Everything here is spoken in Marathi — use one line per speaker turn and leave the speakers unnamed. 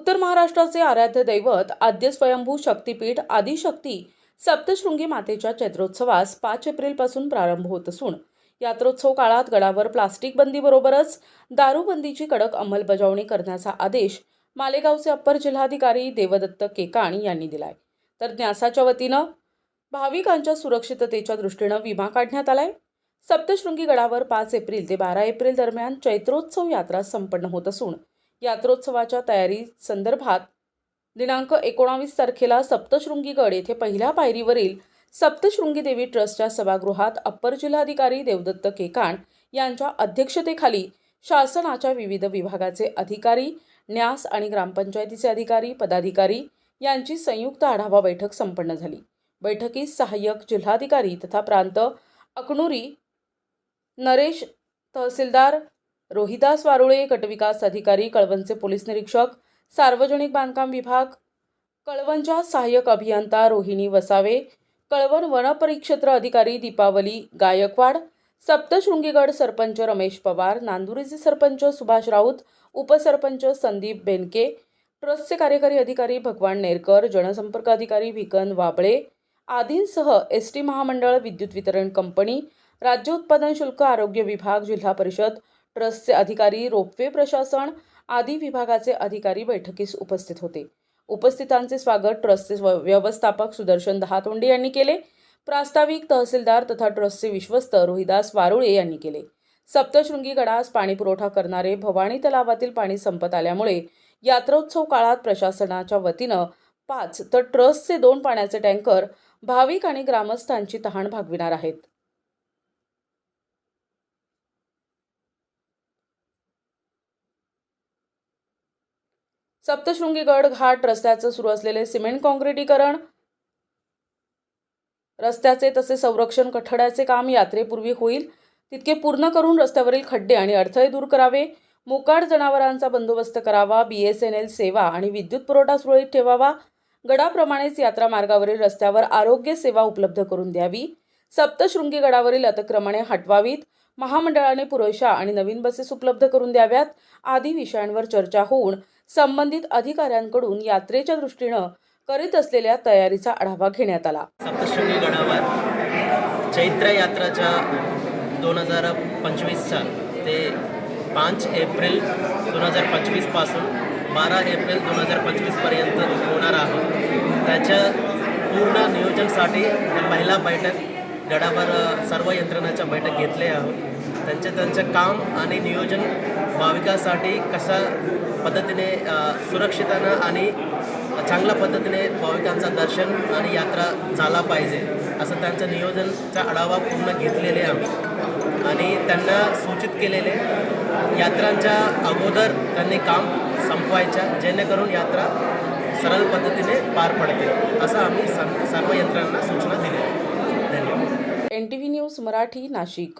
उत्तर महाराष्ट्राचे आराध्य दैवत आद्य स्वयंभू शक्तीपीठ आदिशक्ती सप्तशृंगी मातेच्या चैत्रोत्सवास 5 एप्रिलपासून प्रारंभ होत असून यात्रोत्सव काळात गडावर प्लास्टिक बंदीबरोबरच दारूबंदीची कडक अंमलबजावणी करण्याचा आदेश मालेगावचे अप्पर जिल्हाधिकारी देवदत्त केकाण यांनी दिलाय। तर न्यासाच्या वतीनं भाविकांच्या सुरक्षिततेच्या दृष्टीनं विमा काढण्यात आलाय। सप्तशृंगी गडावर 5 एप्रिल ते 12 एप्रिल दरम्यान चैत्रोत्सव यात्रा संपन्न होत असून यात्रोत्सवाच्या तयारी संदर्भात दिनांक 19 तारखेला सप्तशृंगी गड येथे पहिल्या पायरीवरील सप्तशृंगी देवी ट्रस्टच्या सभागृहात अप्पर जिल्हाधिकारी देवदत्त केकाण यांच्या अध्यक्षतेखाली शासनाच्या विविध विभागाचे अधिकारी, न्यास आणि ग्रामपंचायतीचे अधिकारी, पदाधिकारी यांची संयुक्त आढावा बैठक संपन्न झाली। बैठकीत सहाय्यक जिल्हाधिकारी तथा प्रांत अकनुरी नरेश, तहसीलदार रोहिदास वारुळे, गटविकास अधिकारी, कळवणचे पोलीस निरीक्षक, सार्वजनिक बांधकाम विभाग, कळवणच्या सहाय्यक अभियंता रोहिणी वसावे, कळवण वनपरिक्षेत्र अधिकारी दीपावली गायकवाड, सप्तशृंगीगड सरपंच रमेश पवार, नांदुरीचे सरपंच सुभाष राऊत, उपसरपंच संदीप बेनके, ट्रस्टचे कार्यकारी अधिकारी भगवान नेरकर, जनसंपर्क अधिकारी भिकन वाबळे आदींसह एसटी महामंडळ, विद्युत वितरण कंपनी, राज्य उत्पादन शुल्क, आरोग्य विभाग, जिल्हा परिषद, ट्रस्टचे अधिकारी, रोपवे प्रशासन आदी विभागाचे अधिकारी बैठकीस उपस्थित होते। उपस्थितांचे स्वागत ट्रस्टचे व्यवस्थापक सुदर्शन दहातोंडे यांनी केले। प्रास्ताविक तहसीलदार तथा ट्रस्टचे विश्वस्त रोहिदास वारुळे यांनी केले। सप्तशृंगी गडास पाणी पुरवठा करणारे भवानी तलावातील पाणी संपत आल्यामुळे यात्रोत्सव काळात प्रशासनाच्या वतीनं 5 तर ट्रस्टचे 2 पाण्याचे टँकर भाविक आणि ग्रामस्थांची तहान भागविणार आहेत। सप्तशृंगी गड घाट रस्त्याचं सुरू असलेले सिमेंट काँक्रिटीकरण रस्त्याचे तसे संरक्षण कठड्याचे काम यात्रेपूर्वी होईल तितके पूर्ण करून रस्त्यावरील खड्डे आणि अडथळे दूर करावे। मोकाट जनावरांचा बंदोबस्त करावा। BSNL सेवा आणि विद्युत पुरवठा सुरळीत ठेवावा। गडाप्रमाणेच यात्रा मार्गावरील रस्त्यावर आरोग्य सेवा उपलब्ध करून द्यावी। सप्तशृंगी गडावरील अतिक्रमणे हटवावीत। महामंडळाने पुरेशा आणि नवीन बसेस उपलब्ध करून द्याव्यात आदी विषयांवर चर्चा होऊन संबंधित अधिकाऱ्यांकडून यात्रेच्या दृष्टीनं करीत असलेल्या तयारीचा आढावा घेण्यात आला।
सप्तशृंगी गडावर चैत्र यात्राच्या 2025 ते 5 एप्रिल 2025 पासून 12 एप्रिल 2025 पर्यंत होणार आहोत। त्याच्या पूर्ण नियोजनासाठी पहिला बैठक गडावर सर्व यंत्रणाच्या बैठक घेतले आहोत। त्यांचं काम आणि नियोजन भाविकांसाठी कशा पद्धतीने सुरक्षिततेनं आणि चांगल्या पद्धतीने भाविकांचं दर्शन आणि यात्रा झाला पाहिजे असं त्यांचं नियोजनचा आढावा पूर्ण घेतलेले आम्ही आणि त्यांना सूचित केलेले यात्रांच्या अगोदर त्यांनी काम संपवायच्या जेणेकरून यात्रा सरळ पद्धतीने पार पडते असं आम्ही सर्व यंत्रणांना सूचना दिली। धन्यवाद।
NTV news Marathi, Nashik.